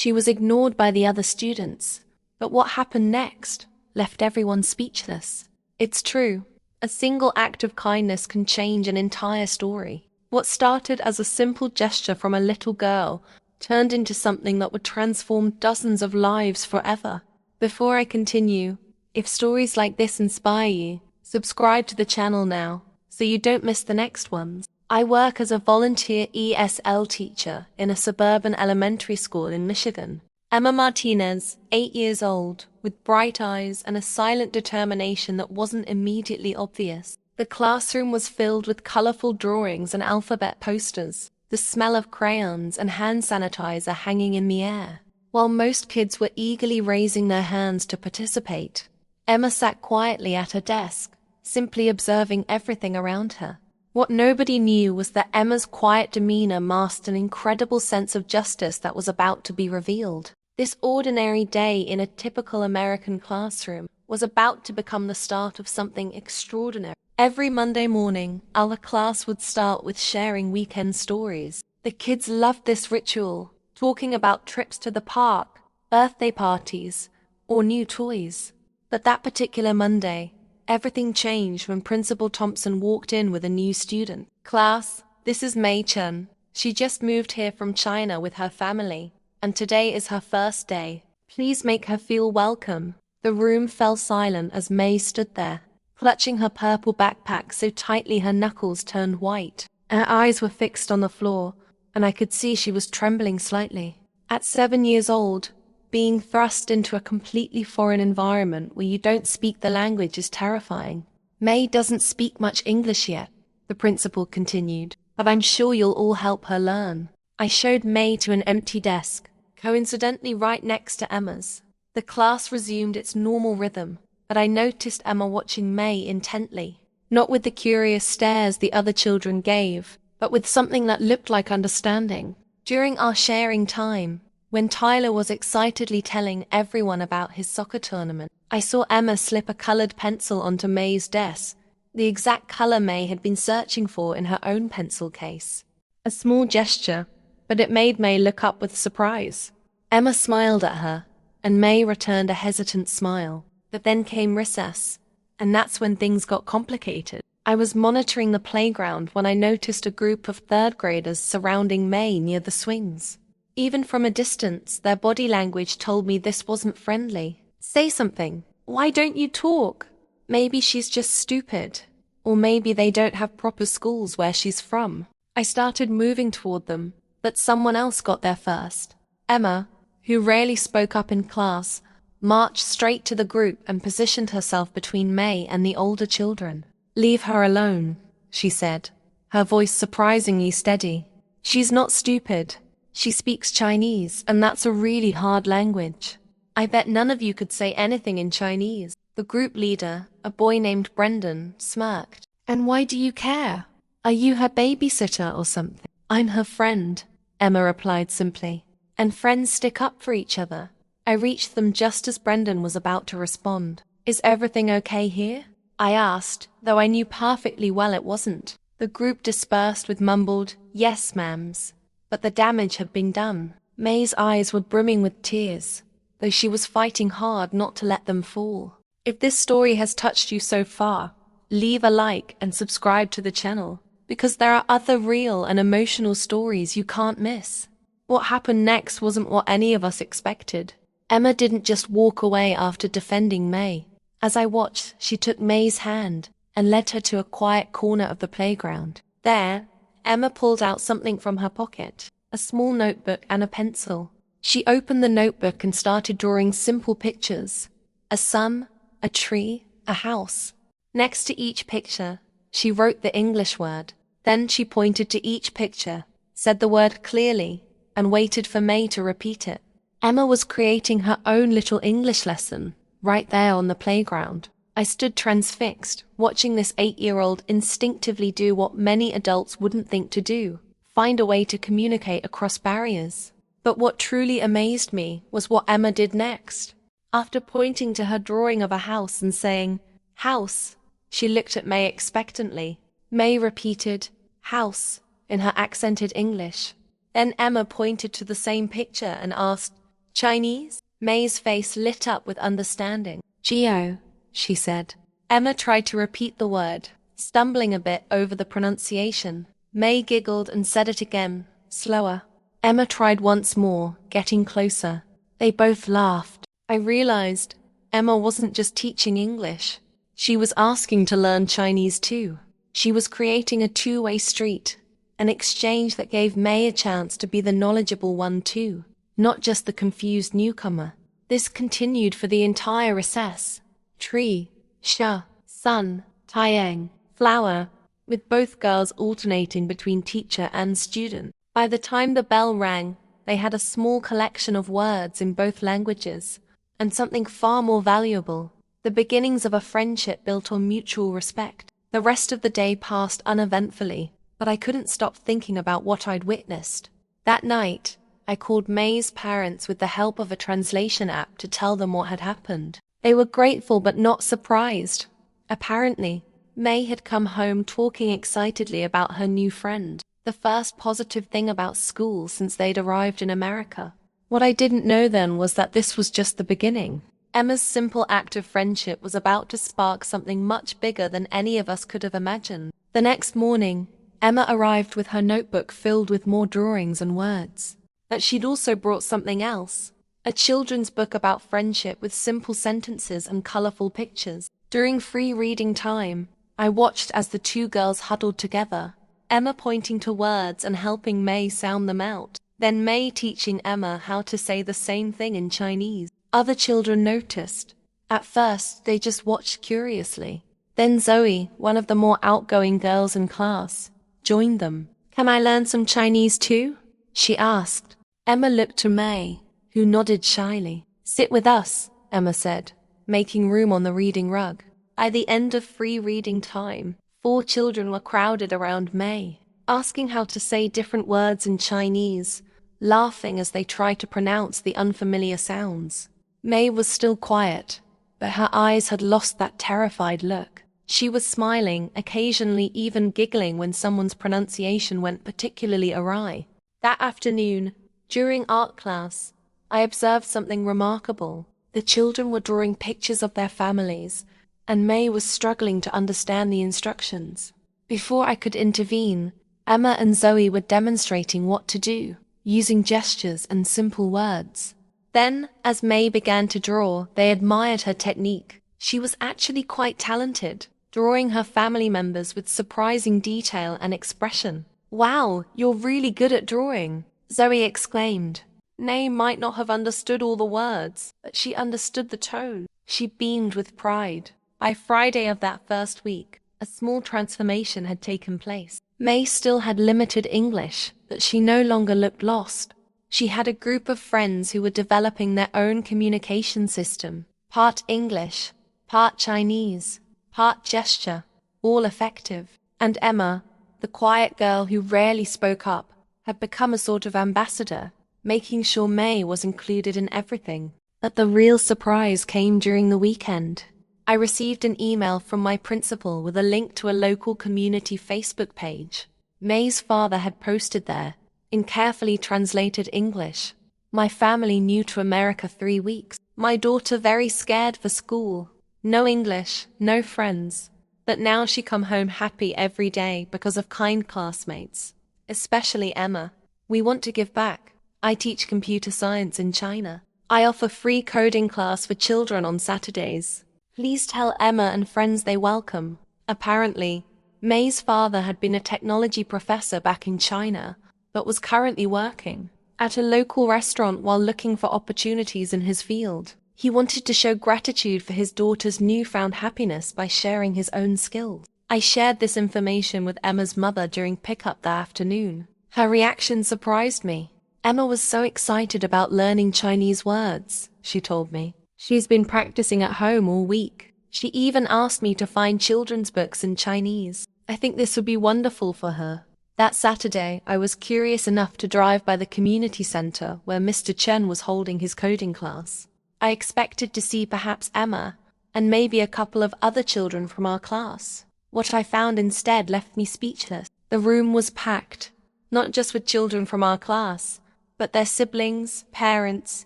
She was ignored by the other students, but what happened next left everyone speechless. It's true, a single act of kindness can change an entire story. What started as a simple gesture from a little girl turned into something that would transform dozens of lives forever. Before I continue, if stories like this inspire you, subscribe to the channel now so you don't miss the next ones. I work as a volunteer ESL teacher in a suburban elementary school in Michigan. Emma Martinez, 8 years old, with bright eyes and a silent determination that wasn't immediately obvious. The classroom was filled with colorful drawings and alphabet posters, the smell of crayons and hand sanitizer hanging in the air. While most kids were eagerly raising their hands to participate, Emma sat quietly at her desk, simply observing everything around her. What nobody knew was that Emma's quiet demeanor masked an incredible sense of justice that was about to be revealed. This ordinary day in a typical American classroom was about to become the start of something extraordinary. Every Monday morning, our class would start with sharing weekend stories. The kids loved this ritual, talking about trips to the park, birthday parties, or new toys. But that particular Monday, everything changed when Principal Thompson walked in with a new student. "Class, this is Mei Chen. She just moved here from China with her family, and today is her first day. Please make her feel welcome." The room fell silent as Mei stood there, clutching her purple backpack so tightly her knuckles turned white. Her eyes were fixed on the floor, and I could see she was trembling slightly. At 7 years old, being thrust into a completely foreign environment where you don't speak the language is terrifying. "Mei doesn't speak much English yet," the principal continued, "but I'm sure you'll all help her learn." I showed Mei to an empty desk, coincidentally right next to Emma's. The class resumed its normal rhythm, but I noticed Emma watching Mei intently, not with the curious stares the other children gave, but with something that looked like understanding. During our sharing time, when Tyler was excitedly telling everyone about his soccer tournament, I saw Emma slip a colored pencil onto Mei's desk, the exact color Mei had been searching for in her own pencil case. A small gesture, but it made Mei look up with surprise. Emma smiled at her, and Mei returned a hesitant smile. But then came recess, and that's when things got complicated. I was monitoring the playground when I noticed a group of third graders surrounding Mei near the swings. Even from a distance, their body language told me this wasn't friendly. "Say something. Why don't you talk? Maybe she's just stupid. Or maybe they don't have proper schools where she's from." I started moving toward them, but someone else got there first. Emma, who rarely spoke up in class, marched straight to the group and positioned herself between Mei and the older children. "Leave her alone," she said, her voice surprisingly steady. "She's not stupid. She speaks Chinese, and that's a really hard language. I bet none of you could say anything in Chinese." The group leader, a boy named Brendan, smirked. "And why do you care? Are you her babysitter or something?" "I'm her friend," Emma replied simply. "And friends stick up for each other." I reached them just as Brendan was about to respond. "Is everything okay here?" I asked, though I knew perfectly well it wasn't. The group dispersed with mumbled, "Yes, ma'ams." But the damage had been done. Mei's eyes were brimming with tears, though she was fighting hard not to let them fall. If this story has touched you so far, leave a like and subscribe to the channel, because there are other real and emotional stories you can't miss. What happened next wasn't what any of us expected. Emma didn't just walk away after defending Mei. As I watched, she took Mei's hand and led her to a quiet corner of the playground. There, Emma pulled out something from her pocket, a small notebook and a pencil. She opened the notebook and started drawing simple pictures: a sun, a tree, a house. Next to each picture, she wrote the English word. Then she pointed to each picture, said the word clearly, and waited for Mei to repeat it. Emma was creating her own little English lesson, right there on the playground. I stood transfixed, watching this 8-year-old instinctively do what many adults wouldn't think to do: find a way to communicate across barriers. But what truly amazed me was what Emma did next. After pointing to her drawing of a house and saying, "House," she looked at Mei expectantly. Mei repeated, "House," in her accented English. Then Emma pointed to the same picture and asked, Chinese? May's face lit up with understanding. Geo, she said. Emma tried to repeat the word, stumbling a bit over the pronunciation. May giggled and said it again, slower. Emma tried once more, getting closer. They both laughed. I realized Emma wasn't just teaching English. She was asking to learn Chinese too. She was creating a two-way street, an exchange that gave May a chance to be the knowledgeable one too, not just the confused newcomer. This continued for the entire recess. Tree, sha, sun, Taiyang, flower, with both girls alternating between teacher and student. By the time the bell rang, they had a small collection of words in both languages, and something far more valuable, the beginnings of a friendship built on mutual respect. The rest of the day passed uneventfully, but I couldn't stop thinking about what I'd witnessed. That night, I called May's parents with the help of a translation app to tell them what had happened. They were grateful but not surprised. Apparently, May had come home talking excitedly about her new friend, the first positive thing about school since they'd arrived in America. What I didn't know then was that this was just the beginning. Emma's simple act of friendship was about to spark something much bigger than any of us could have imagined. The next morning, Emma arrived with her notebook filled with more drawings and words. But she'd also brought something else, a children's book about friendship with simple sentences and colorful pictures. During free reading time, I watched as the two girls huddled together, Emma pointing to words and helping May sound them out, then May teaching Emma how to say the same thing in Chinese. Other children noticed. At first, they just watched curiously. Then Zoe, one of the more outgoing girls in class, joined them. "Can I learn some Chinese too?" she asked. Emma looked to May, who nodded shyly. "Sit with us," Emma said, making room on the reading rug. By the end of free reading time, 4 children were crowded around May, asking how to say different words in Chinese, laughing as they tried to pronounce the unfamiliar sounds. May was still quiet, but her eyes had lost that terrified look. She was smiling, occasionally even giggling when someone's pronunciation went particularly awry. That afternoon, during art class, I observed something remarkable. The children were drawing pictures of their families, and May was struggling to understand the instructions. Before I could intervene, Emma and Zoe were demonstrating what to do, using gestures and simple words. Then, as May began to draw, they admired her technique. She was actually quite talented, drawing her family members with surprising detail and expression. "Wow, you're really good at drawing," Zoe exclaimed. May might not have understood all the words, but she understood the tone. She beamed with pride. By Friday of that first week, a small transformation had taken place. May still had limited English, but she no longer looked lost. She had a group of friends who were developing their own communication system, part English, part Chinese, part gesture, all effective. And Emma, the quiet girl who rarely spoke up, had become a sort of ambassador, making sure May was included in everything. But the real surprise came during the weekend. I received an email from my principal with a link to a local community Facebook page. May's father had posted there, in carefully translated English. "My family new to America 3 weeks. My daughter very scared for school. No English, no friends. But now she come home happy every day because of kind classmates. Especially Emma. We want to give back. I teach computer science in China. I offer free coding class for children on Saturdays. Please tell Emma and friends they welcome." Apparently, May's father had been a technology professor back in China, but was currently working at a local restaurant while looking for opportunities in his field. He wanted to show gratitude for his daughter's newfound happiness by sharing his own skills. I shared this information with Emma's mother during pickup that afternoon. Her reaction surprised me. Emma was so excited about learning Chinese words, she told me. She's been practicing at home all week. She even asked me to find children's books in Chinese. I think this would be wonderful for her. That Saturday, I was curious enough to drive by the community center where Mr. Chen was holding his coding class. I expected to see perhaps Emma, and maybe a couple of other children from our class. What I found instead left me speechless. The room was packed, not just with children from our class, but their siblings, parents,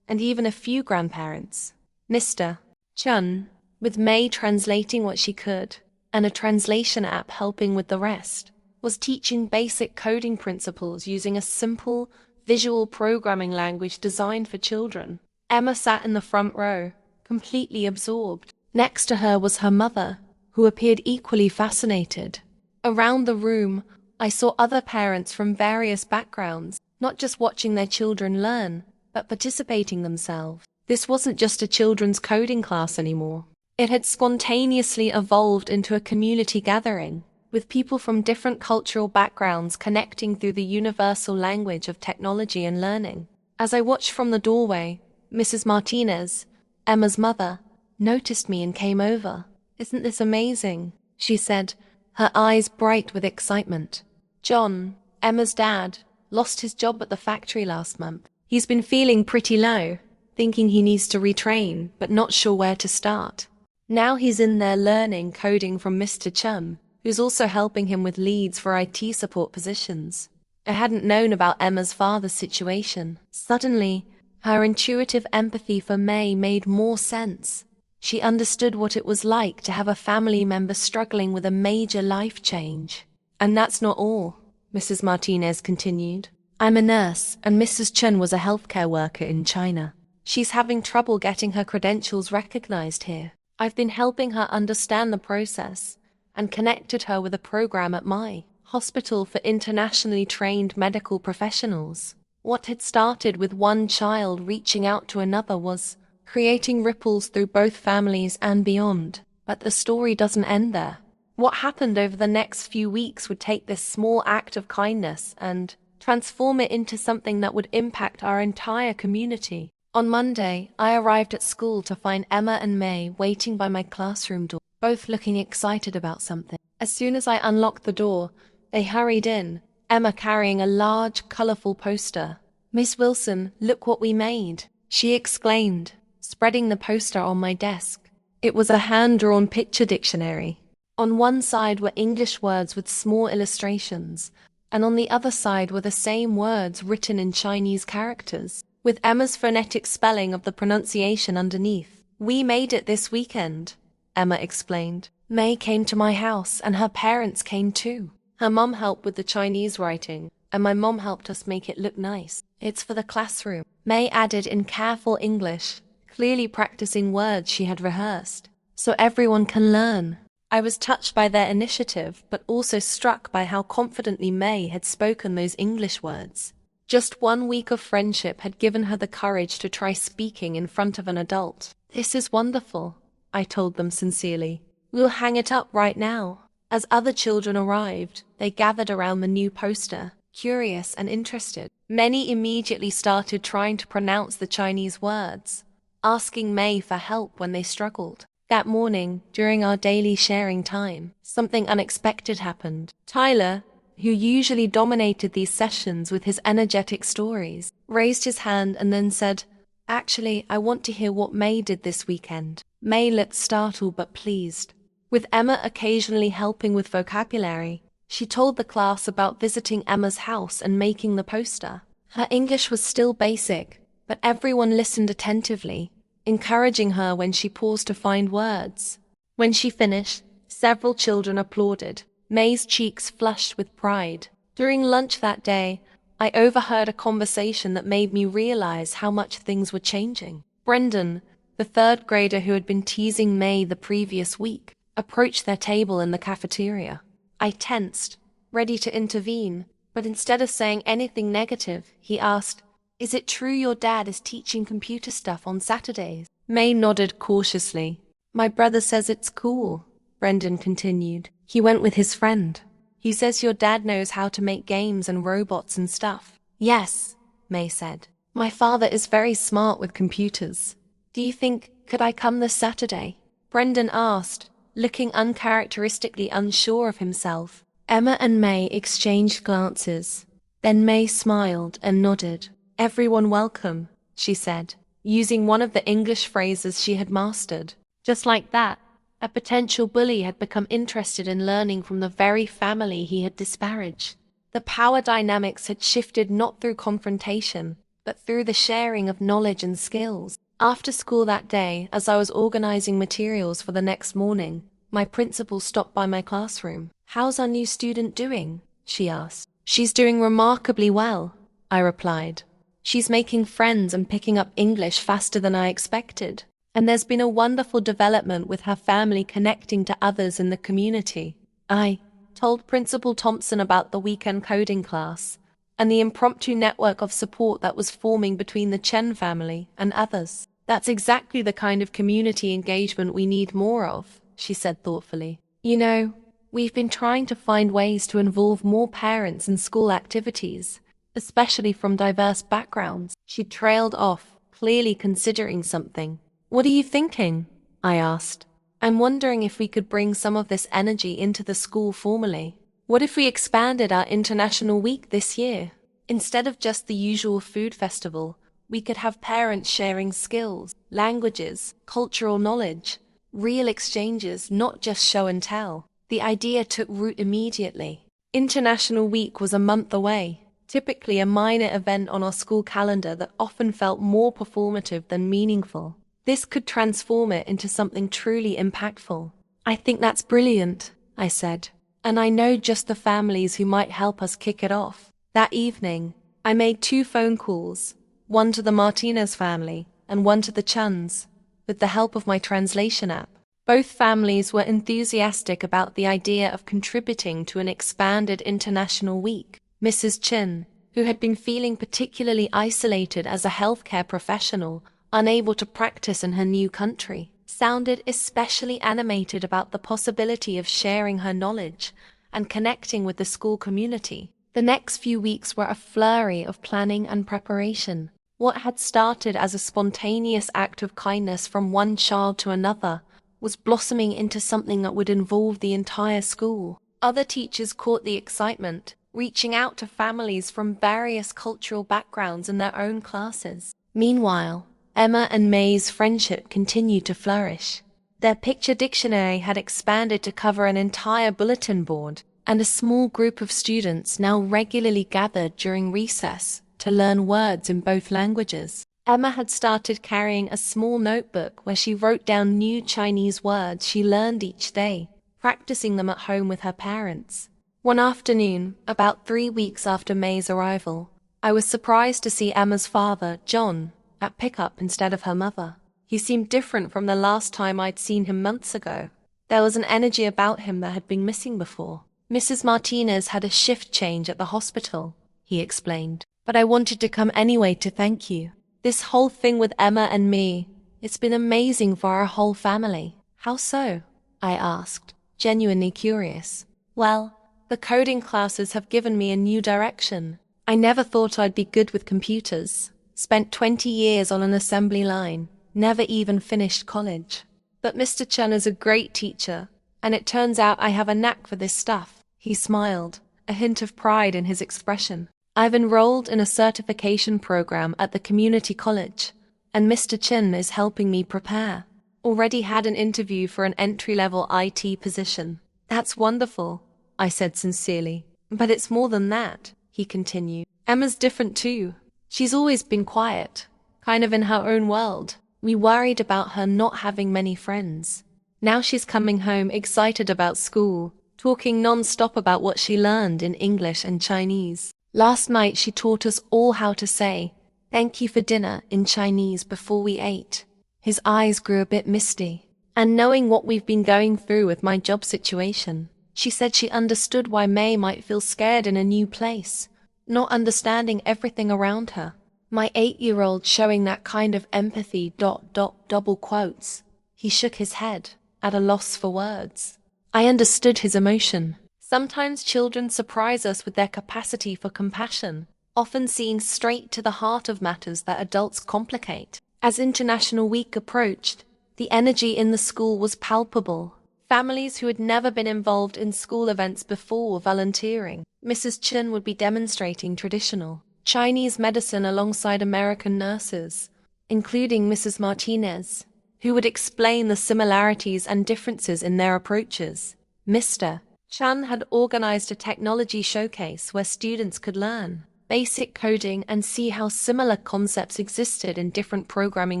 and even a few grandparents. Mr. Chun, with May translating what she could, and a translation app helping with the rest, was teaching basic coding principles using a simple, visual programming language designed for children. Emma sat in the front row, completely absorbed. Next to her was her mother, who appeared equally fascinated. Around the room, I saw other parents from various backgrounds, not just watching their children learn, but participating themselves. This wasn't just a children's coding class anymore. It had spontaneously evolved into a community gathering, with people from different cultural backgrounds connecting through the universal language of technology and learning. As I watched from the doorway, Mrs. Martinez, Emma's mother, noticed me and came over. "Isn't this amazing?" she said, her eyes bright with excitement. "John, Emma's dad, lost his job at the factory last month. He's been feeling pretty low, thinking he needs to retrain, but not sure where to start. Now he's in there learning coding from Mr. Chun, who's also helping him with leads for IT support positions." I hadn't known about Emma's father's situation. Suddenly, her intuitive empathy for May made more sense. She understood what it was like to have a family member struggling with a major life change. "And that's not all," Mrs. Martinez continued. "I'm a nurse, and Mrs. Chun was a healthcare worker in China. She's having trouble getting her credentials recognized here. I've been helping her understand the process and connected her with a program at my hospital for internationally trained medical professionals. What had started with one child reaching out to another was creating ripples through both families and beyond. But the story doesn't end there. What happened over the next few weeks would take this small act of kindness and transform it into something that would impact our entire community. On Monday, I arrived at school to find Emma and May waiting by my classroom door, both looking excited about something. As soon as I unlocked the door, they hurried in, Emma carrying a large, colorful poster. "Miss Wilson, look what we made," she exclaimed, spreading the poster on my desk. It was a hand-drawn picture dictionary. On one side were English words with small illustrations, and on the other side were the same words written in Chinese characters, with Emma's phonetic spelling of the pronunciation underneath. "We made it this weekend," Emma explained. "May came to my house, and her parents came too. Her mom helped with the Chinese writing, and my mom helped us make it look nice. It's for the classroom," May added in careful English, clearly practicing words she had rehearsed. "So everyone can learn." I was touched by their initiative, but also struck by how confidently May had spoken those English words. Just 1 week of friendship had given her the courage to try speaking in front of an adult. "This is wonderful," I told them sincerely. "We'll hang it up right now." As other children arrived, they gathered around the new poster, curious and interested. Many immediately started trying to pronounce the Chinese words, asking May for help when they struggled. That morning, during our daily sharing time, something unexpected happened. Tyler, who usually dominated these sessions with his energetic stories, raised his hand and then said, "Actually, I want to hear what May did this weekend." May looked startled but pleased. With Emma occasionally helping with vocabulary, she told the class about visiting Emma's house and making the poster. Her English was still basic, but everyone listened attentively, encouraging her when she paused to find words. When she finished, several children applauded. May's cheeks flushed with pride. During lunch that day, I overheard a conversation that made me realize how much things were changing. Brendan, the third grader who had been teasing May the previous week, approached their table in the cafeteria. I tensed, ready to intervene, but instead of saying anything negative, he asked, "Is it true your dad is teaching computer stuff on Saturdays?" May nodded cautiously. "My brother says it's cool," Brendan continued. "He went with his friend. He says your dad knows how to make games and robots and stuff." "Yes," May said. "My father is very smart with computers. Do you think, could I come this Saturday?" Brendan asked, looking uncharacteristically unsure of himself. Emma and May exchanged glances. Then May smiled and nodded. "Everyone welcome," she said, using one of the English phrases she had mastered. Just like that, a potential bully had become interested in learning from the very family he had disparaged. The power dynamics had shifted not through confrontation, but through the sharing of knowledge and skills. After school that day, as I was organizing materials for the next morning, my principal stopped by my classroom. "How's our new student doing?" she asked. "She's doing remarkably well," I replied. "She's making friends and picking up English faster than I expected. And there's been a wonderful development with her family connecting to others in the community." I told Principal Thompson about the weekend coding class and the impromptu network of support that was forming between the Chen family and others. "That's exactly the kind of community engagement we need more of," she said thoughtfully. "You know, we've been trying to find ways to involve more parents in school activities, especially from diverse backgrounds." She trailed off, clearly considering something. "What are you thinking?" I asked. "I'm wondering if we could bring some of this energy into the school formally. What if we expanded our International Week this year? Instead of just the usual food festival, we could have parents sharing skills, languages, cultural knowledge, real exchanges, not just show and tell." The idea took root immediately. International Week was a month away, typically a minor event on our school calendar that often felt more performative than meaningful. This could transform it into something truly impactful. "I think that's brilliant," I said. "And I know just the families who might help us kick it off." That evening, I made 2 phone calls, one to the Martinez family and one to the Chuns, with the help of my translation app. Both families were enthusiastic about the idea of contributing to an expanded International Week. Mrs. Chin, who had been feeling particularly isolated as a healthcare professional, unable to practice in her new country, sounded especially animated about the possibility of sharing her knowledge and connecting with the school community. The next few weeks were a flurry of planning and preparation. What had started as a spontaneous act of kindness from one child to another was blossoming into something that would involve the entire school. Other teachers caught the excitement, reaching out to families from various cultural backgrounds in their own classes. Meanwhile, Emma and May's friendship continued to flourish. Their picture dictionary had expanded to cover an entire bulletin board, and a small group of students now regularly gathered during recess to learn words in both languages. Emma had started carrying a small notebook where she wrote down new Chinese words she learned each day, practicing them at home with her parents. One afternoon, about 3 weeks after May's arrival, I was surprised to see Emma's father, John, at pickup instead of her mother. He seemed different from the last time I'd seen him months ago. There was an energy about him that had been missing before. "Mrs. Martinez had a shift change at the hospital," he explained. "But I wanted to come anyway to thank you. This whole thing with Emma and me, it's been amazing for our whole family." "How so?" I asked, genuinely curious. "Well, the coding classes have given me a new direction. I never thought I'd be good with computers. Spent 20 years on an assembly line, never even finished college. But Mr. Chen is a great teacher, and it turns out I have a knack for this stuff." He smiled, a hint of pride in his expression. "I've enrolled in a certification program at the community college, and Mr. Chen is helping me prepare. Already had an interview for an entry-level IT position." "That's wonderful," I said sincerely. "But it's more than that," he continued. "Emma's different too. She's always been quiet, kind of in her own world. We worried about her not having many friends. Now she's coming home excited about school, talking non-stop about what she learned in English and Chinese. Last night she taught us all how to say, 'Thank you for dinner' in Chinese before we ate." His eyes grew a bit misty. "And knowing what we've been going through with my job situation, she said she understood why May might feel scared in a new place, not understanding everything around her." My 8-year-old showing that kind of empathy ... double quotes. He shook his head, at a loss for words. I understood his emotion. Sometimes children surprise us with their capacity for compassion, often seeing straight to the heart of matters that adults complicate. As International Week approached, the energy in the school was palpable. Families who had never been involved in school events before were volunteering. Mrs. Chen would be demonstrating traditional Chinese medicine alongside American nurses, including Mrs. Martinez, who would explain the similarities and differences in their approaches. Mr. Chan had organized a technology showcase where students could learn basic coding, and see how similar concepts existed in different programming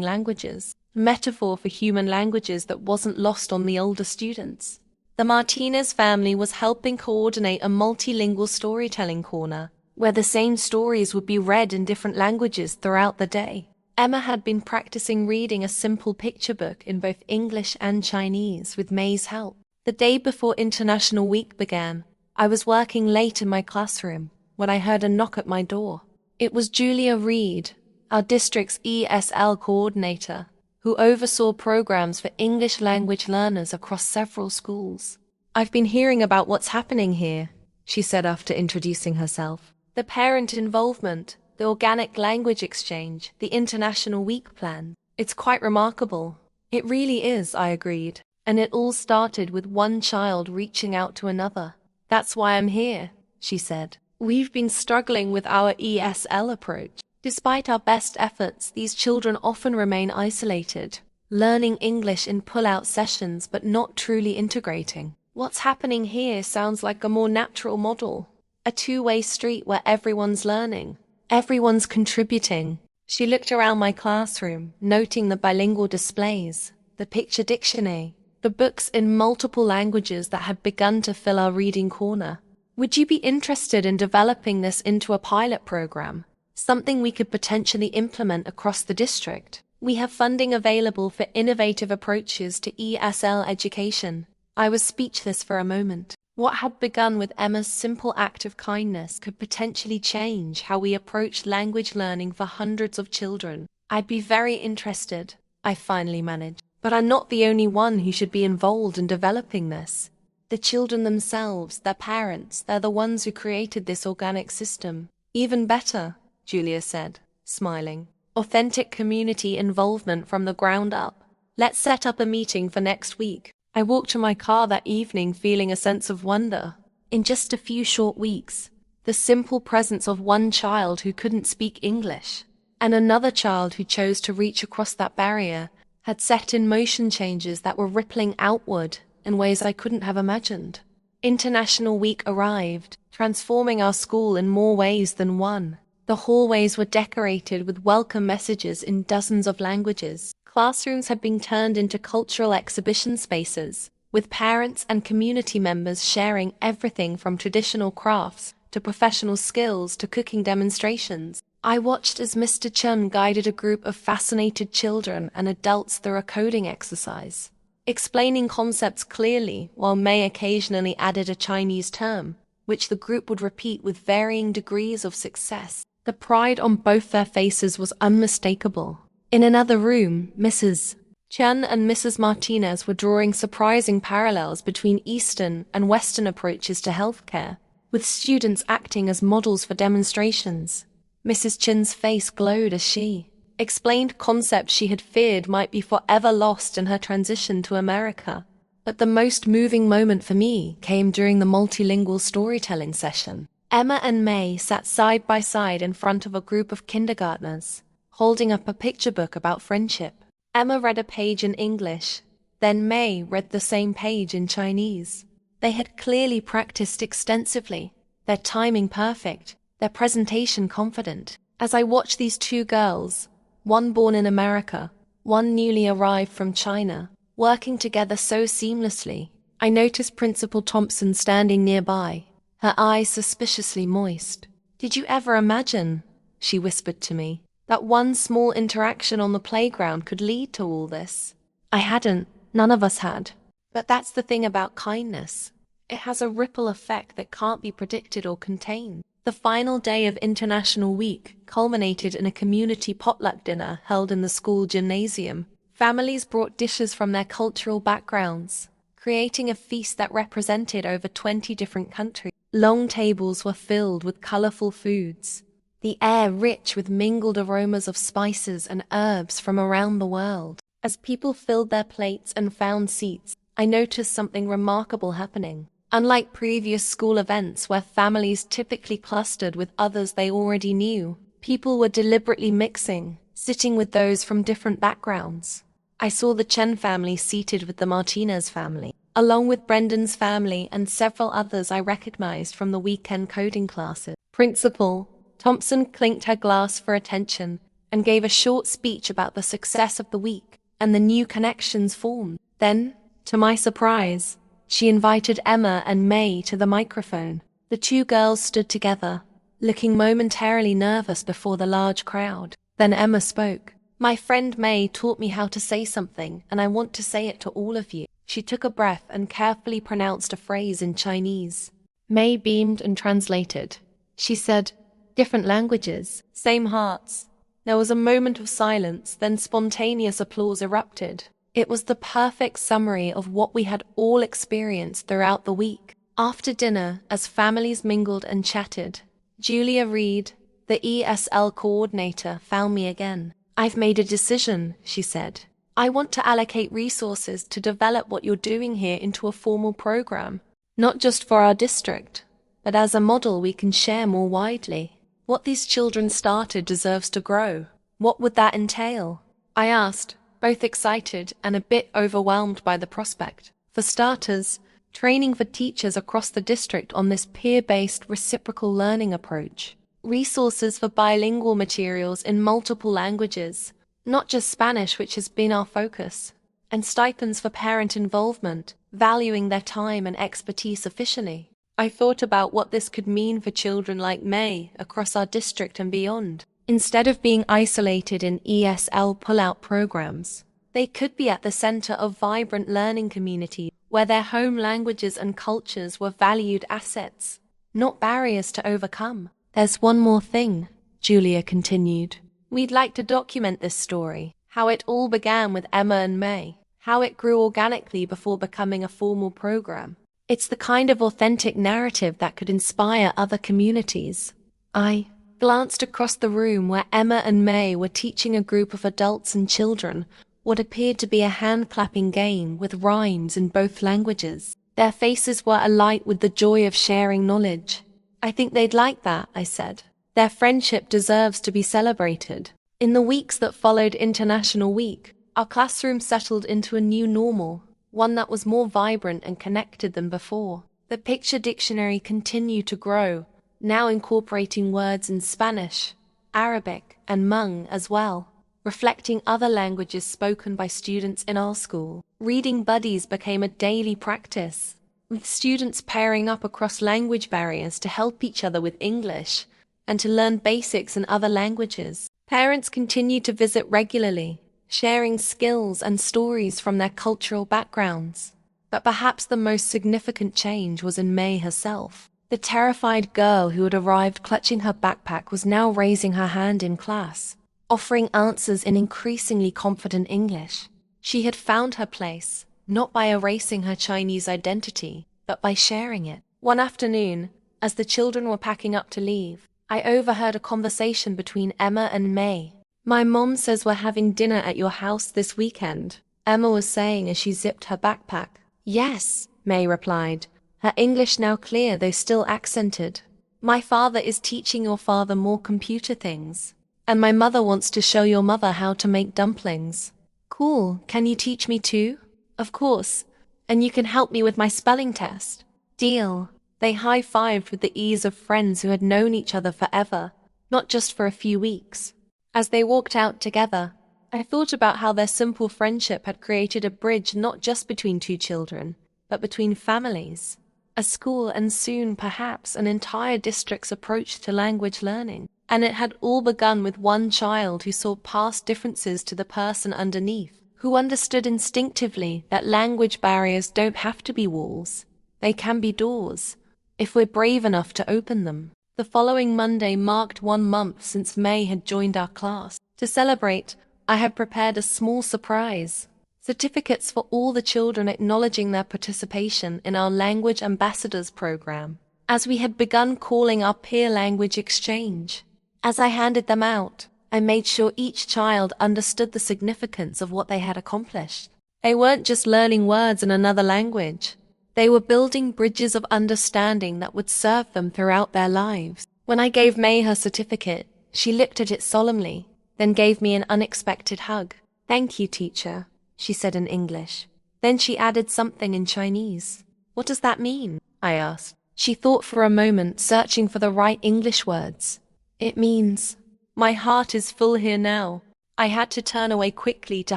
languages. A metaphor for human languages that wasn't lost on the older students. The Martinez family was helping coordinate a multilingual storytelling corner, where the same stories would be read in different languages throughout the day. Emma had been practicing reading a simple picture book in both English and Chinese with May's help. The day before International Week began, I was working late in my classroom when I heard a knock at my door. It was Julia Reed, our district's ESL coordinator, who oversaw programs for English language learners across several schools. "I've been hearing about what's happening here," she said after introducing herself. "The parent involvement, the organic language exchange, the International Week plan. It's quite remarkable." "It really is," I agreed. "And it all started with one child reaching out to another. That's why I'm here," she said. "We've been struggling with our ESL approach. Despite our best efforts, these children often remain isolated, learning English in pull-out sessions but not truly integrating. What's happening here sounds like a more natural model. A two-way street where everyone's learning. Everyone's contributing." She looked around my classroom, noting the bilingual displays, the picture dictionary, the books in multiple languages that had begun to fill our reading corner. "Would you be interested in developing this into a pilot program? Something we could potentially implement across the district? We have funding available for innovative approaches to ESL education." I was speechless for a moment. What had begun with Emma's simple act of kindness could potentially change how we approach language learning for hundreds of children. "I'd be very interested," I finally managed. "But I'm not the only one who should be involved in developing this. The children themselves, their parents, they're the ones who created this organic system." "Even better," Julia said, smiling. "Authentic community involvement from the ground up. Let's set up a meeting for next week." I walked to my car that evening feeling a sense of wonder. In just a few short weeks, the simple presence of one child who couldn't speak English, and another child who chose to reach across that barrier, had set in motion changes that were rippling outward in ways I couldn't have imagined. International Week arrived, transforming our school in more ways than one. The hallways were decorated with welcome messages in dozens of languages. Classrooms had been turned into cultural exhibition spaces, with parents and community members sharing everything from traditional crafts to professional skills to cooking demonstrations. I watched as Mr. Chun guided a group of fascinated children and adults through a coding exercise, explaining concepts clearly while May occasionally added a Chinese term, which the group would repeat with varying degrees of success. The pride on both their faces was unmistakable. In another room, Mrs. Chun and Mrs. Martinez were drawing surprising parallels between Eastern and Western approaches to healthcare, with students acting as models for demonstrations. Mrs. Chun's face glowed as she explained concepts she had feared might be forever lost in her transition to America. But the most moving moment for me came during the multilingual storytelling session. Emma and May sat side by side in front of a group of kindergartners, holding up a picture book about friendship. Emma read a page in English, then May read the same page in Chinese. They had clearly practiced extensively, their timing perfect, their presentation confident. As I watched these two girls, one born in America, one newly arrived from China, working together so seamlessly, I noticed Principal Thompson standing nearby, her eyes suspiciously moist. "Did you ever imagine," she whispered to me, "that one small interaction on the playground could lead to all this?" I hadn't. None of us had. But that's the thing about kindness. It has a ripple effect that can't be predicted or contained. The final day of International Week culminated in a community potluck dinner held in the school gymnasium. Families brought dishes from their cultural backgrounds, creating a feast that represented over 20 different countries. Long tables were filled with colorful foods, the air rich with mingled aromas of spices and herbs from around the world. As people filled their plates and found seats, I noticed something remarkable happening. Unlike previous school events where families typically clustered with others they already knew, people were deliberately mixing, sitting with those from different backgrounds. I saw the Chen family seated with the Martinez family, along with Brendan's family and several others I recognized from the weekend coding classes. Principal, Thompson clinked her glass for attention and gave a short speech about the success of the week and the new connections formed. Then, to my surprise, she invited Emma and May to the microphone. The two girls stood together, looking momentarily nervous before the large crowd. Then Emma spoke. "My friend May taught me how to say something, and I want to say it to all of you." She took a breath and carefully pronounced a phrase in Chinese. May beamed and translated. She said, "Different languages, same hearts." There was a moment of silence, then spontaneous applause erupted. It was the perfect summary of what we had all experienced throughout the week. After dinner, as families mingled and chatted, Julia Reed, the ESL coordinator, found me again. "I've made a decision," she said. "I want to allocate resources to develop what you're doing here into a formal program, not just for our district, but as a model we can share more widely. What these children started deserves to grow. What would that entail?" I asked, both excited and a bit overwhelmed by the prospect. For starters, training for teachers across the district on this peer-based reciprocal learning approach. Resources for bilingual materials in multiple languages, not just Spanish, which has been our focus, and stipends for parent involvement, valuing their time and expertise officially. I thought about what this could mean for children like May across our district and beyond. Instead of being isolated in ESL pull-out programs, they could be at the center of vibrant learning communities where their home languages and cultures were valued assets, not barriers to overcome. "There's one more thing," Julia continued. "We'd like to document this story, how it all began with Emma and May, how it grew organically before becoming a formal program. It's the kind of authentic narrative that could inspire other communities." I glanced across the room where Emma and May were teaching a group of adults and children what appeared to be a hand-clapping game with rhymes in both languages. Their faces were alight with the joy of sharing knowledge. "I think they'd like that," I said. "Their friendship deserves to be celebrated." In the weeks that followed International Week, our classroom settled into a new normal, one that was more vibrant and connected than before. The picture dictionary continued to grow, now incorporating words in Spanish, Arabic, and Hmong as well, reflecting other languages spoken by students in our school. Reading buddies became a daily practice, with students pairing up across language barriers to help each other with English and to learn basics in other languages. Parents continued to visit regularly, sharing skills and stories from their cultural backgrounds. But perhaps the most significant change was in May herself. The terrified girl who had arrived clutching her backpack was now raising her hand in class, offering answers in increasingly confident English. She had found her place, not by erasing her Chinese identity, but by sharing it. One afternoon, as the children were packing up to leave, I overheard a conversation between Emma and May. "My mom says we're having dinner at your house this weekend," Emma was saying as she zipped her backpack. "Yes," May replied, her English now clear though still accented. "My father is teaching your father more computer things. And my mother wants to show your mother how to make dumplings." "Cool, can you teach me too?" "Of course, and you can help me with my spelling test." "Deal." They high-fived with the ease of friends who had known each other forever, not just for a few weeks. As they walked out together, I thought about how their simple friendship had created a bridge not just between two children, but between families, a school, and soon, perhaps, an entire district's approach to language learning. And it had all begun with one child who saw past differences to the person underneath, who understood instinctively that language barriers don't have to be walls. They can be doors, if we're brave enough to open them. The following Monday marked 1 month since May had joined our class. To celebrate, I had prepared a small surprise. Certificates for all the children acknowledging their participation in our Language Ambassadors program, as we had begun calling our peer language exchange. As I handed them out, I made sure each child understood the significance of what they had accomplished. They weren't just learning words in another language. They were building bridges of understanding that would serve them throughout their lives. When I gave May her certificate, she looked at it solemnly, then gave me an unexpected hug. "Thank you, teacher," she said in English. Then she added something in Chinese. "What does that mean?" I asked. She thought for a moment, searching for the right English words. It means my heart is full here now. I had to turn away quickly to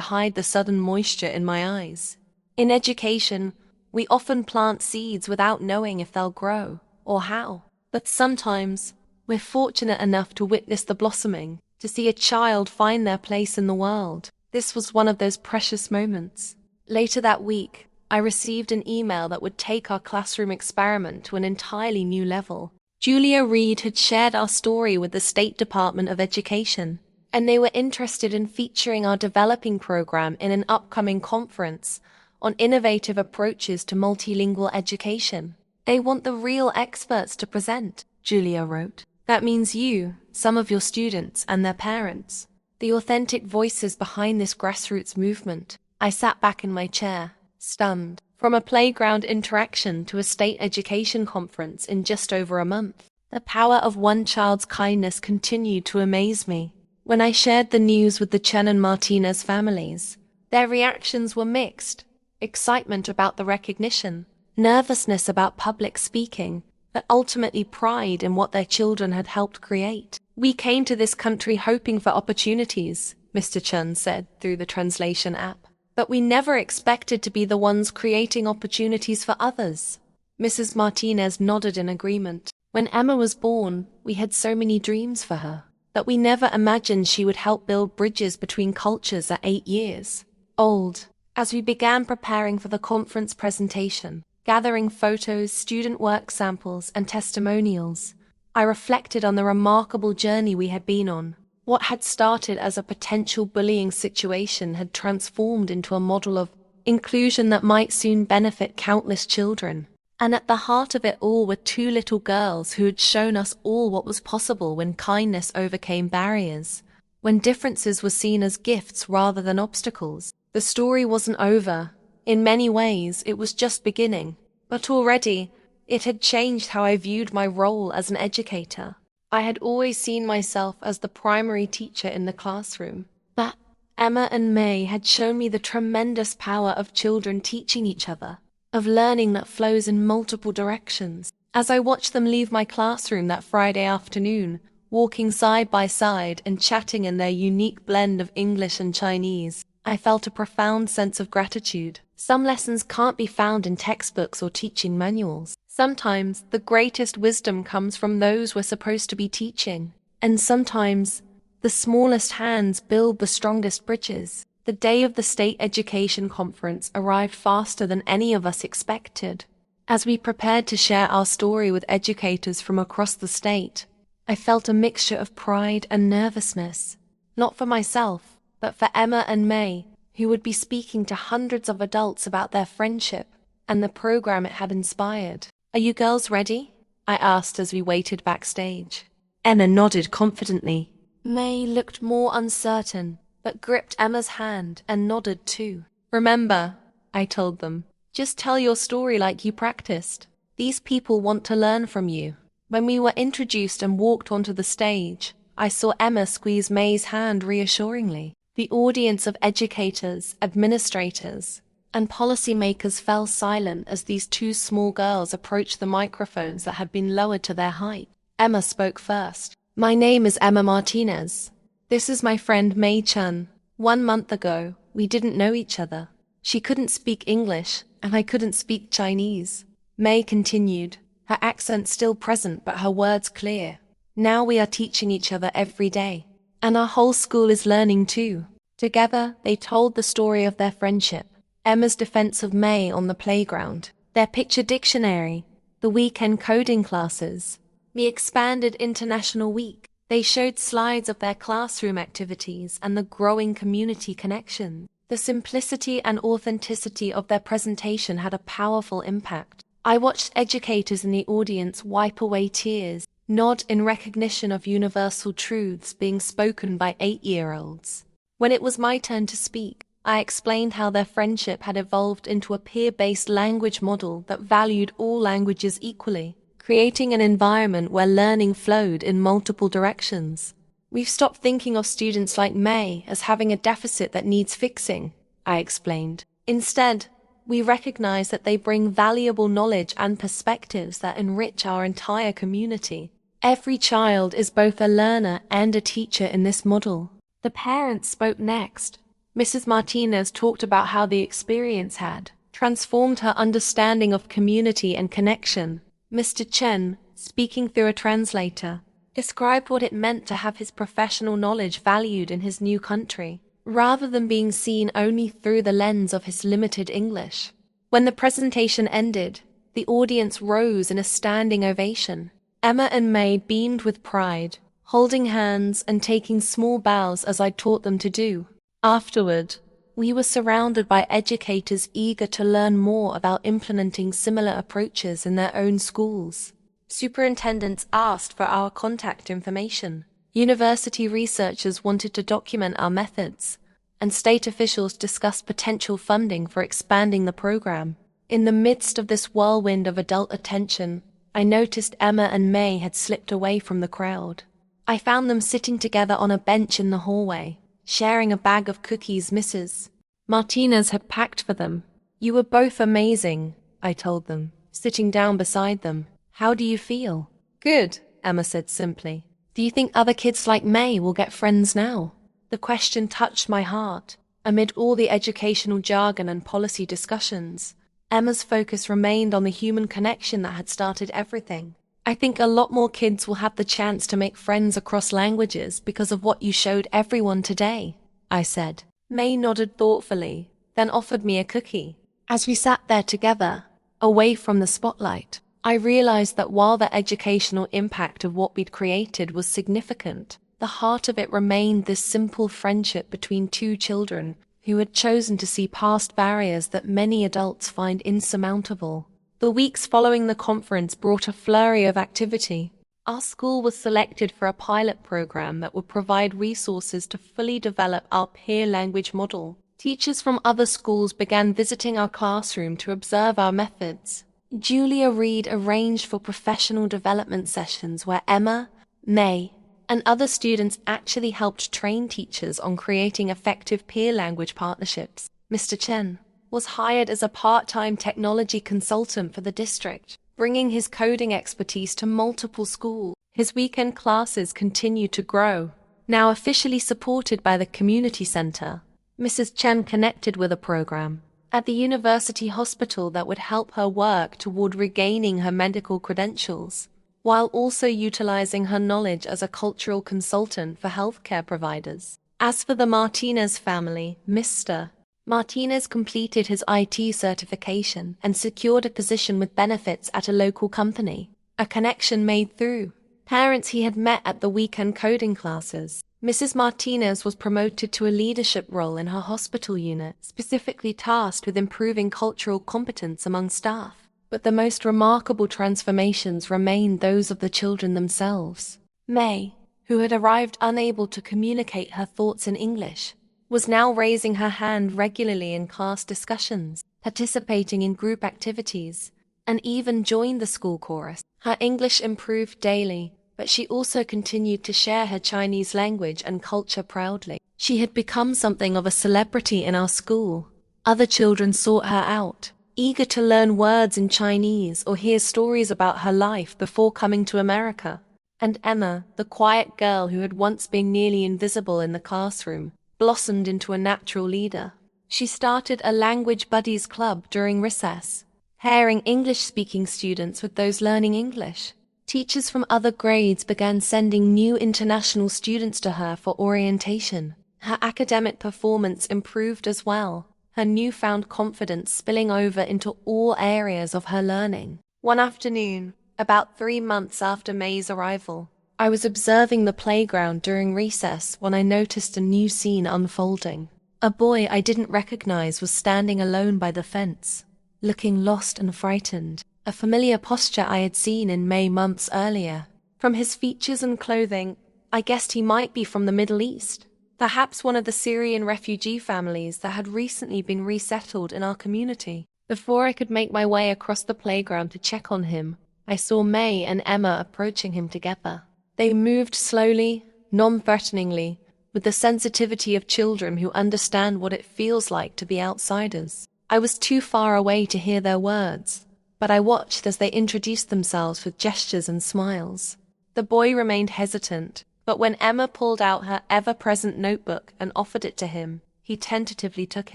hide the sudden moisture in my eyes. In education, we often plant seeds without knowing if they'll grow or how. But sometimes we're fortunate enough to witness the blossoming, to see a child find their place in the world. This was one of those precious moments. Later that week, I received an email that would take our classroom experiment to an entirely new level. Julia Reed had shared our story with the State Department of Education, and they were interested in featuring our developing program in an upcoming conference on innovative approaches to multilingual education. They want the real experts to present, Julia wrote. That means you, some of your students, and their parents. The authentic voices behind this grassroots movement. I sat back in my chair, stunned. From a playground interaction to a state education conference in just over a month, the power of one child's kindness continued to amaze me. When I shared the news with the Chen and Martinez families, their reactions were mixed. Excitement about the recognition, nervousness about public speaking, but ultimately pride in what their children had helped create. We came to this country hoping for opportunities, Mr. Chen said through the translation app. But we never expected to be the ones creating opportunities for others. Mrs. Martinez nodded in agreement. When Emma was born, we had so many dreams for her, that we never imagined she would help build bridges between cultures at 8 years old. As we began preparing for the conference presentation, gathering photos, student work samples, and testimonials, I reflected on the remarkable journey we had been on. What had started as a potential bullying situation had transformed into a model of inclusion that might soon benefit countless children. And at the heart of it all were 2 little girls who had shown us all what was possible when kindness overcame barriers, when differences were seen as gifts rather than obstacles. The story wasn't over. In many ways, it was just beginning. But already, it had changed how I viewed my role as an educator. I had always seen myself as the primary teacher in the classroom. But Emma and May had shown me the tremendous power of children teaching each other, of learning that flows in multiple directions. As I watched them leave my classroom that Friday afternoon, walking side by side and chatting in their unique blend of English and Chinese, I felt a profound sense of gratitude. Some lessons can't be found in textbooks or teaching manuals. Sometimes the greatest wisdom comes from those we're supposed to be teaching. And sometimes the smallest hands build the strongest bridges. The day of the state education conference arrived faster than any of us expected. As we prepared to share our story with educators from across the state, I felt a mixture of pride and nervousness. Not for myself, but for Emma and May, who would be speaking to hundreds of adults about their friendship and the program it had inspired. Are you girls ready? I asked as we waited backstage. Emma nodded confidently. May looked more uncertain, but gripped Emma's hand and nodded too. Remember, I told them, just tell your story like you practiced. These people want to learn from you. When we were introduced and walked onto the stage, I saw Emma squeeze May's hand reassuringly. The audience of educators, administrators, and policymakers fell silent as these 2 small girls approached the microphones that had been lowered to their height. Emma spoke first. My name is Emma Martinez. This is my friend May Chen. 1 month ago, we didn't know each other. She couldn't speak English, and I couldn't speak Chinese. May continued, her accent still present but her words clear. Now we are teaching each other every day. And our whole school is learning too. Together, they told the story of their friendship, Emma's defense of May on the playground, their picture dictionary, the weekend coding classes, the expanded International Week. They showed slides of their classroom activities and the growing community connection. The simplicity and authenticity of their presentation had a powerful impact. I watched educators in the audience wipe away tears, nod in recognition of universal truths being spoken by 8-year-olds. When it was my turn to speak, I explained how their friendship had evolved into a peer-based language model that valued all languages equally, creating an environment where learning flowed in multiple directions. We've stopped thinking of students like May as having a deficit that needs fixing, I explained. Instead, we recognize that they bring valuable knowledge and perspectives that enrich our entire community. Every child is both a learner and a teacher in this model. The parents spoke next. Mrs. Martinez talked about how the experience had transformed her understanding of community and connection. Mr. Chen, speaking through a translator, described what it meant to have his professional knowledge valued in his new country, rather than being seen only through the lens of his limited English. When the presentation ended, the audience rose in a standing ovation. Emma and May beamed with pride, holding hands and taking small bows as I taught them to do. Afterward, we were surrounded by educators eager to learn more about implementing similar approaches in their own schools. Superintendents asked for our contact information. University researchers wanted to document our methods, and state officials discussed potential funding for expanding the program. In the midst of this whirlwind of adult attention, I noticed Emma and May had slipped away from the crowd. I found them sitting together on a bench in the hallway, sharing a bag of cookies Mrs. Martinez had packed for them. "You were both amazing," I told them, sitting down beside them. "How do you feel?" "Good," Emma said simply. "Do you think other kids like May will get friends now?" The question touched my heart. Amid all the educational jargon and policy discussions, Emma's focus remained on the human connection that had started everything. "I think a lot more kids will have the chance to make friends across languages because of what you showed everyone today," I said. May nodded thoughtfully, then offered me a cookie. As we sat there together, away from the spotlight, I realized that while the educational impact of what we'd created was significant, the heart of it remained this simple friendship between two children who had chosen to see past barriers that many adults find insurmountable. The weeks following the conference brought a flurry of activity. Our school was selected for a pilot program that would provide resources to fully develop our peer language model. Teachers from other schools began visiting our classroom to observe our methods. Julia Reed arranged for professional development sessions where Emma, May, and other students actually helped train teachers on creating effective peer language partnerships. Mr. Chen was hired as a part-time technology consultant for the district, bringing his coding expertise to multiple schools. His weekend classes continued to grow. Now officially supported by the community center, Mrs. Chen connected with a program at the university hospital that would help her work toward regaining her medical credentials, while also utilizing her knowledge as a cultural consultant for healthcare providers. As for the Martinez family, Mr. Martinez completed his IT certification and secured a position with benefits at a local company, a connection made through parents he had met at the weekend coding classes. Mrs. Martinez was promoted to a leadership role in her hospital unit, specifically tasked with improving cultural competence among staff. But the most remarkable transformations remained those of the children themselves. May, who had arrived unable to communicate her thoughts in English, was now raising her hand regularly in class discussions, participating in group activities, and even joined the school chorus. Her English improved daily, but she also continued to share her Chinese language and culture proudly. She had become something of a celebrity in our school. Other children sought her out, eager to learn words in Chinese or hear stories about her life before coming to America. And Emma, the quiet girl who had once been nearly invisible in the classroom, blossomed into a natural leader. She started a language buddies club during recess, pairing English-speaking students with those learning English. Teachers from other grades began sending new international students to her for orientation. Her academic performance improved as well, her newfound confidence spilling over into all areas of her learning. One afternoon, about 3 months after May's arrival, I was observing the playground during recess when I noticed a new scene unfolding. A boy I didn't recognize was standing alone by the fence, looking lost and frightened, a familiar posture I had seen in May months earlier. From his features and clothing, I guessed he might be from the Middle East, perhaps one of the Syrian refugee families that had recently been resettled in our community. Before I could make my way across the playground to check on him, I saw May and Emma approaching him together. They moved slowly, non-threateningly, with the sensitivity of children who understand what it feels like to be outsiders. I was too far away to hear their words, but I watched as they introduced themselves with gestures and smiles. The boy remained hesitant, but when Emma pulled out her ever-present notebook and offered it to him, he tentatively took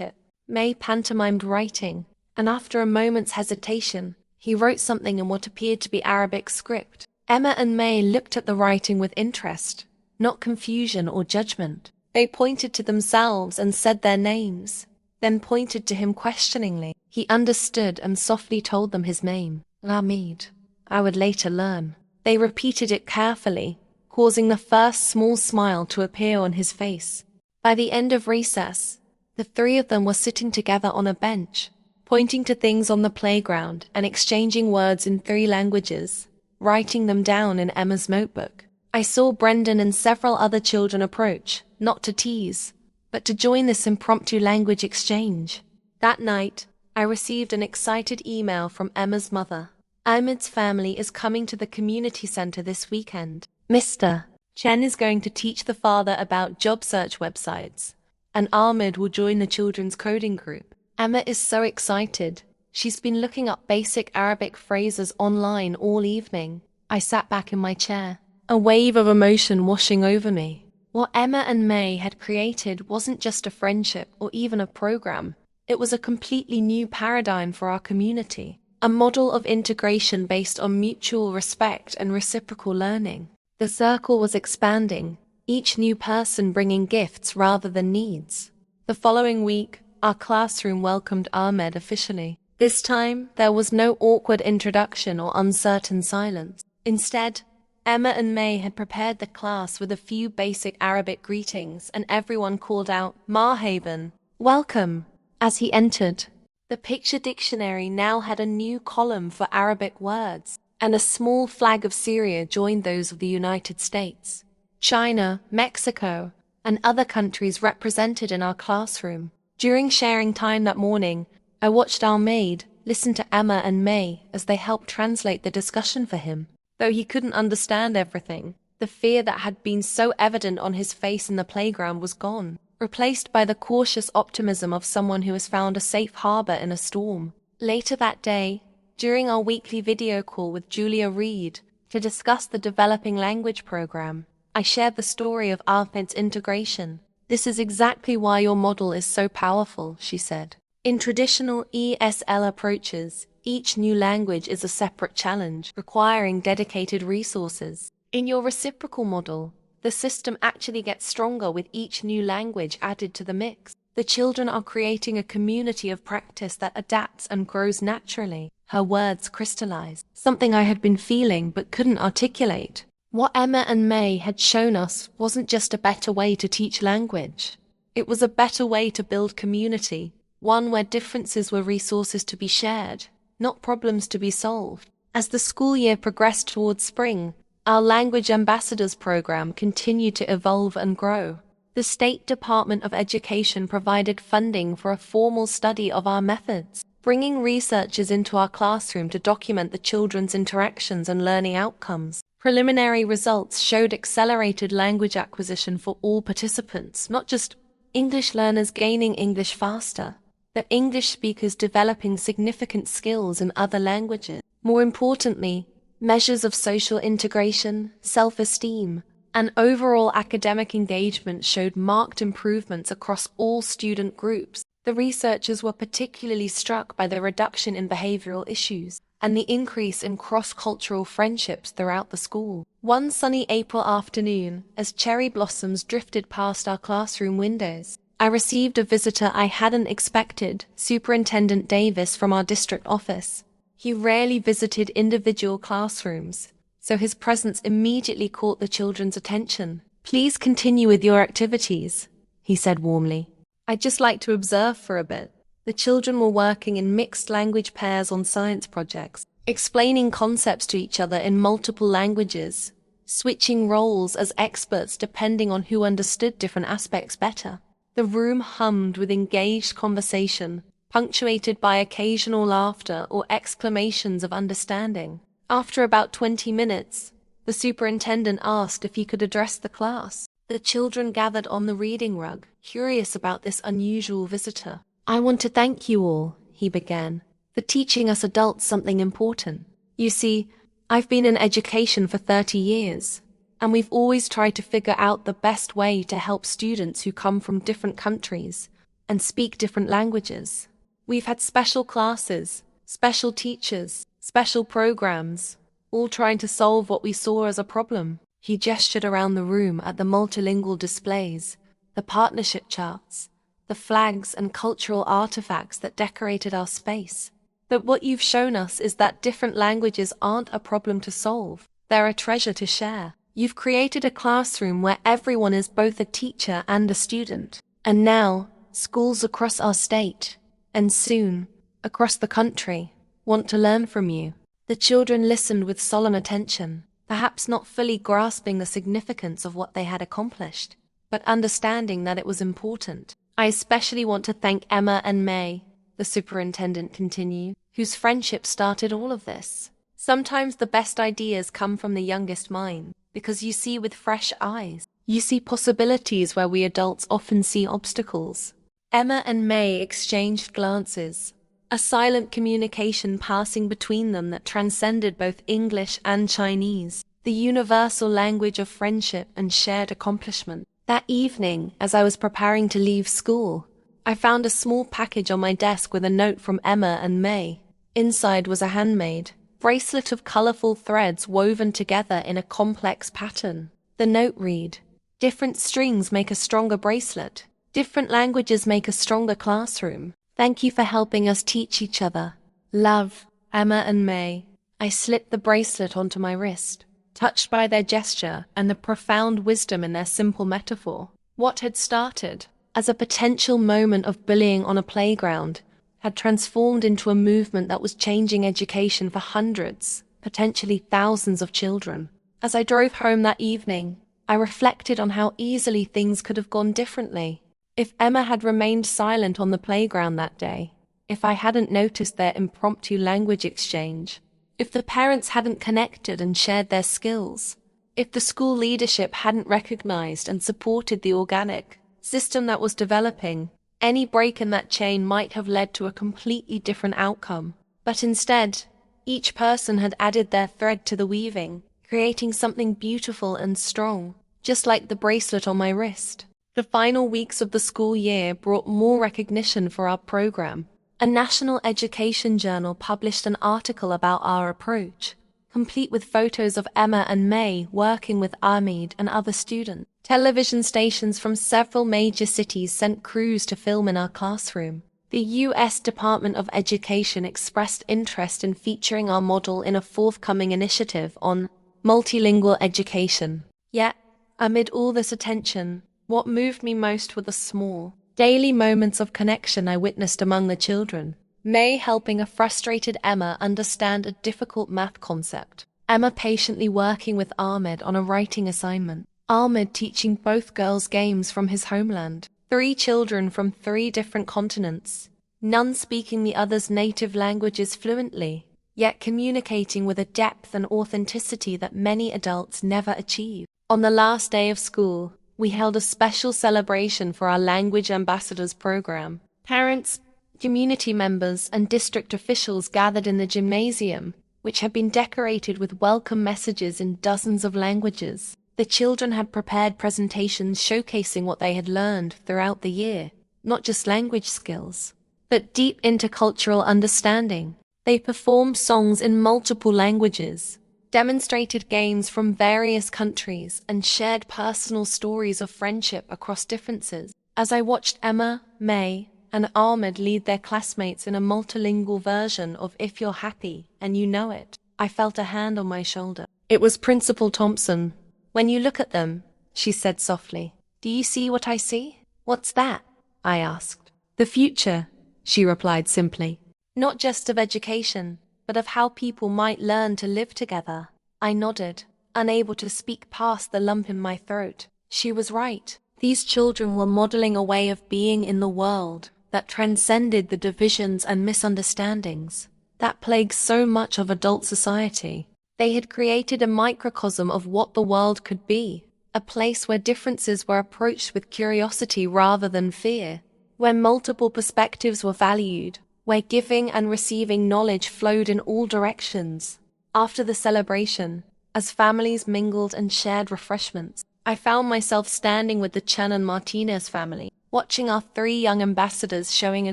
it. May pantomimed writing, and after a moment's hesitation, he wrote something in what appeared to be Arabic script. Emma and May looked at the writing with interest, not confusion or judgment. They pointed to themselves and said their names, then pointed to him questioningly. He understood and softly told them his name, Lamid. I would later learn. They repeated it carefully, causing the first small smile to appear on his face. By the end of recess, the three of them were sitting together on a bench, pointing to things on the playground and exchanging words in 3 languages, writing them down in Emma's notebook. I saw Brendan and several other children approach, not to tease, but to join this impromptu language exchange. That night, I received an excited email from Emma's mother. Ahmed's family is coming to the community center this weekend. Mr. Chen is going to teach the father about job search websites, and Ahmed will join the children's coding group. Emma is so excited. She's been looking up basic Arabic phrases online all evening. I sat back in my chair, a wave of emotion washing over me. What Emma and May had created wasn't just a friendship or even a program. It was a completely new paradigm for our community, a model of integration based on mutual respect and reciprocal learning. The circle was expanding, each new person bringing gifts rather than needs. The following week, our classroom welcomed Ahmed officially. This time, there was no awkward introduction or uncertain silence. Instead, Emma and May had prepared the class with a few basic Arabic greetings, and everyone called out, Marhaban, welcome, as he entered. The picture dictionary now had a new column for Arabic words, and a small flag of Syria joined those of the United States, China, Mexico, and other countries represented in our classroom. During sharing time that morning, I watched our maid listen to Emma and May as they helped translate the discussion for him. Though he couldn't understand everything, the fear that had been so evident on his face in the playground was gone, replaced by the cautious optimism of someone who has found a safe harbor in a storm. Later that day, during our weekly video call with Julia Reed to discuss the Developing Language program, I shared the story of Ahmed's integration. This is exactly why your model is so powerful, she said. In traditional ESL approaches, each new language is a separate challenge, requiring dedicated resources. In your reciprocal model, the system actually gets stronger with each new language added to the mix. The children are creating a community of practice that adapts and grows naturally. Her words crystallized, something I had been feeling but couldn't articulate. What Emma and May had shown us wasn't just a better way to teach language. It was a better way to build community, one where differences were resources to be shared, not problems to be solved. As the school year progressed towards spring, our Language Ambassadors program continued to evolve and grow. The State Department of Education provided funding for a formal study of our methods, bringing researchers into our classroom to document the children's interactions and learning outcomes. Preliminary results showed accelerated language acquisition for all participants, not just English learners gaining English faster, but English speakers developing significant skills in other languages. More importantly, measures of social integration, self-esteem, and overall academic engagement showed marked improvements across all student groups. The researchers were particularly struck by the reduction in behavioral issues and the increase in cross-cultural friendships throughout the school. One sunny April afternoon, as cherry blossoms drifted past our classroom windows, I received a visitor I hadn't expected, Superintendent Davis from our district office. He rarely visited individual classrooms, so his presence immediately caught the children's attention. "Please continue with your activities," he said warmly. "I'd just like to observe for a bit." The children were working in mixed language pairs on science projects, explaining concepts to each other in multiple languages, switching roles as experts depending on who understood different aspects better. The room hummed with engaged conversation, punctuated by occasional laughter or exclamations of understanding. After about 20 minutes, the superintendent asked if he could address the class. The children gathered on the reading rug, curious about this unusual visitor. "I want to thank you all," he began, "for teaching us adults something important. You see, I've been in education for 30 years, and we've always tried to figure out the best way to help students who come from different countries and speak different languages. We've had special classes, special teachers, special programs, all trying to solve what we saw as a problem. He gestured around the room at the multilingual displays, the partnership charts, the flags and cultural artifacts that decorated our space. But what you've shown us is that different languages aren't a problem to solve. They're a treasure to share. You've created a classroom where everyone is both a teacher and a student. And now, schools across our state, and soon, across the country, want to learn from you. The children listened with solemn attention, perhaps not fully grasping the significance of what they had accomplished, but understanding that it was important. I especially want to thank Emma and May, the superintendent continued, whose friendship started all of this. Sometimes the best ideas come from the youngest mind, because you see with fresh eyes. You see possibilities where we adults often see obstacles. Emma and May exchanged glances, a silent communication passing between them that transcended both English and Chinese, the universal language of friendship and shared accomplishment. That evening, as I was preparing to leave school, I found a small package on my desk with a note from Emma and May. Inside was a handmade bracelet of colorful threads woven together in a complex pattern. The note read, "Different strings make a stronger bracelet. Different languages make a stronger classroom. Thank you for helping us teach each other. Love, Emma and May." I slipped the bracelet onto my wrist, touched by their gesture and the profound wisdom in their simple metaphor. What had started as a potential moment of bullying on a playground had transformed into a movement that was changing education for hundreds, potentially thousands of children. As I drove home that evening, I reflected on how easily things could have gone differently. If Emma had remained silent on the playground that day, if I hadn't noticed their impromptu language exchange, if the parents hadn't connected and shared their skills, if the school leadership hadn't recognized and supported the organic system that was developing, any break in that chain might have led to a completely different outcome. But instead, each person had added their thread to the weaving, creating something beautiful and strong, just like the bracelet on my wrist. The final weeks of the school year brought more recognition for our program. A national education journal published an article about our approach, complete with photos of Emma and May working with Ahmed and other students. Television stations from several major cities sent crews to film in our classroom. The U.S. Department of Education expressed interest in featuring our model in a forthcoming initiative on multilingual education. Yet, amid all this attention, what moved me most were the small, daily moments of connection I witnessed among the children. May helping a frustrated Emma understand a difficult math concept. Emma patiently working with Ahmed on a writing assignment. Ahmed teaching both girls games from his homeland. 3 children from 3 different continents, none speaking the other's native languages fluently, yet communicating with a depth and authenticity that many adults never achieve. On the last day of school, we held a special celebration for our Language Ambassadors program. Parents, community members, and district officials gathered in the gymnasium, which had been decorated with welcome messages in dozens of languages. The children had prepared presentations showcasing what they had learned throughout the year, not just language skills, but deep intercultural understanding. They performed songs in multiple languages, demonstrated games from various countries, and shared personal stories of friendship across differences. As I watched Emma, May, and Ahmed lead their classmates in a multilingual version of If You're Happy and You Know It, I felt a hand on my shoulder. It was Principal Thompson. "When you look at them," she said softly, "do you see what I see?" "What's that?" I asked. "The future," she replied simply. "Not just of education, but of how people might learn to live together." I nodded, unable to speak past the lump in my throat. She was right. These children were modeling a way of being in the world that transcended the divisions and misunderstandings that plague so much of adult society. They had created a microcosm of what the world could be, a place where differences were approached with curiosity rather than fear, where multiple perspectives were valued, where giving and receiving knowledge flowed in all directions. After the celebration, as families mingled and shared refreshments, I found myself standing with the Chen and Martinez family, watching our 3 young ambassadors showing a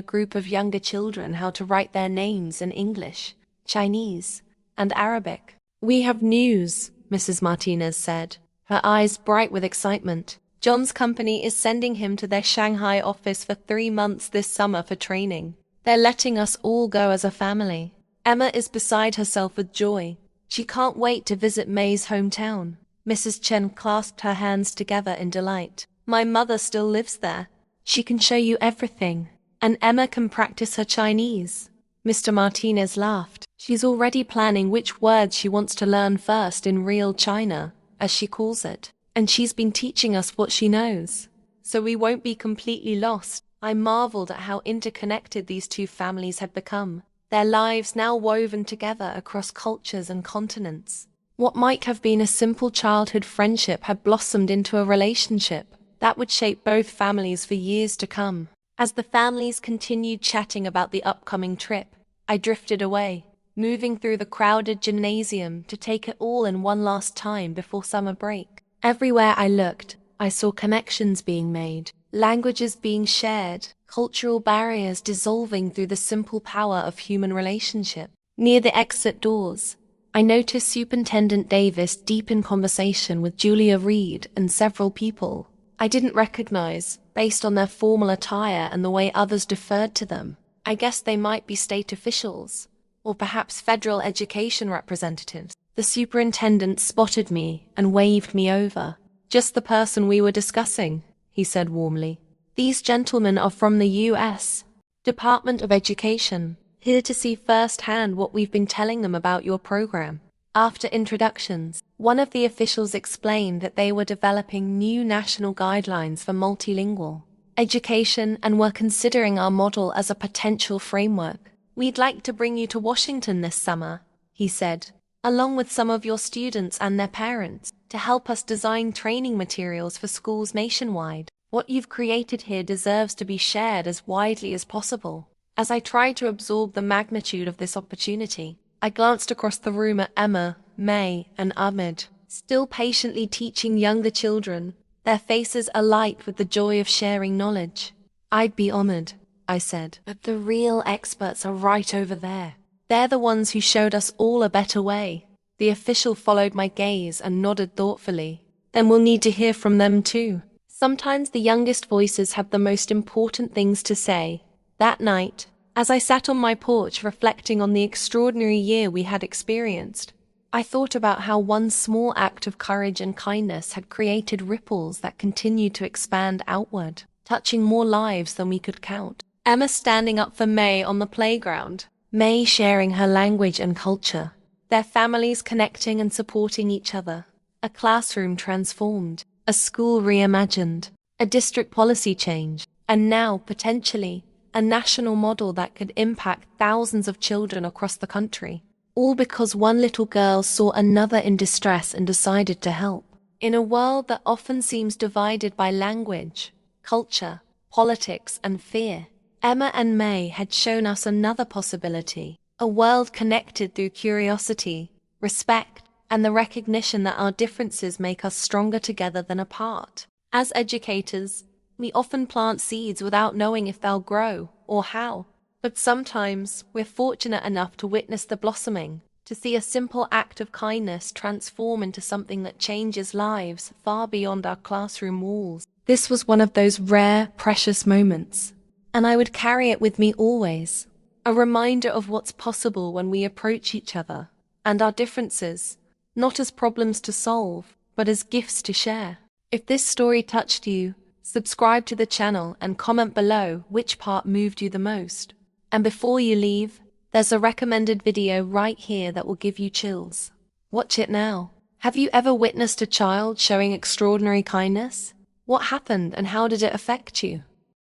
group of younger children how to write their names in English, Chinese, and Arabic. "We have news," Mrs. Martinez said, her eyes bright with excitement. "John's company is sending him to their Shanghai office for 3 months this summer for training. They're letting us all go as a family." Emma is beside herself with joy. She can't wait to visit May's hometown. Mrs. Chen clasped her hands together in delight. "My mother still lives there. She can show you everything. And Emma can practice her Chinese." Mr. Martinez laughed. "She's already planning which words she wants to learn first in real China, as she calls it. And she's been teaching us what she knows. So we won't be completely lost." I marveled at how interconnected these 2 families had become, their lives now woven together across cultures and continents. What might have been a simple childhood friendship had blossomed into a relationship that would shape both families for years to come. As the families continued chatting about the upcoming trip, I drifted away, moving through the crowded gymnasium to take it all in one last time before summer break. Everywhere I looked, I saw connections being made, languages being shared, cultural barriers dissolving through the simple power of human relationship. Near the exit doors, I noticed Superintendent Davis deep in conversation with Julia Reed and several people I didn't recognize, based on their formal attire and the way others deferred to them. I guess they might be state officials, or perhaps federal education representatives. The superintendent spotted me and waved me over. "Just the person we were discussing," he said warmly. "These gentlemen are from the U.S. Department of Education, here to see firsthand what we've been telling them about your program." After introductions, one of the officials explained that they were developing new national guidelines for multilingual education and were considering our model as a potential framework. "We'd like to bring you to Washington this summer," he said, "along with some of your students and their parents, to help us design training materials for schools nationwide. What you've created here deserves to be shared as widely as possible." As I tried to absorb the magnitude of this opportunity, I glanced across the room at Emma, May, and Ahmed, still patiently teaching younger children, their faces alight with the joy of sharing knowledge. "I'd be honored," I said, "but the real experts are right over there. They're the ones who showed us all a better way." The official followed my gaze and nodded thoughtfully. "Then we'll need to hear from them too. Sometimes the youngest voices have the most important things to say." That night, as I sat on my porch reflecting on the extraordinary year we had experienced, I thought about how one small act of courage and kindness had created ripples that continued to expand outward, touching more lives than we could count. Emma standing up for May on the playground, May sharing her language and culture, their families connecting and supporting each other, a classroom transformed, a school reimagined, a district policy change, and now, potentially, a national model that could impact thousands of children across the country. All because one little girl saw another in distress and decided to help. In a world that often seems divided by language, culture, politics, and fear, Emma and May had shown us another possibility, a world connected through curiosity, respect, and the recognition that our differences make us stronger together than apart. As educators, we often plant seeds without knowing if they'll grow or how. But sometimes we're fortunate enough to witness the blossoming, to see a simple act of kindness transform into something that changes lives far beyond our classroom walls. This was one of those rare, precious moments, and I would carry it with me always, a reminder of what's possible when we approach each other and our differences, not as problems to solve, but as gifts to share. If this story touched you, subscribe to the channel and comment below which part moved you the most. And before you leave, there's a recommended video right here that will give you chills. Watch it now. Have you ever witnessed a child showing extraordinary kindness? What happened and how did it affect you?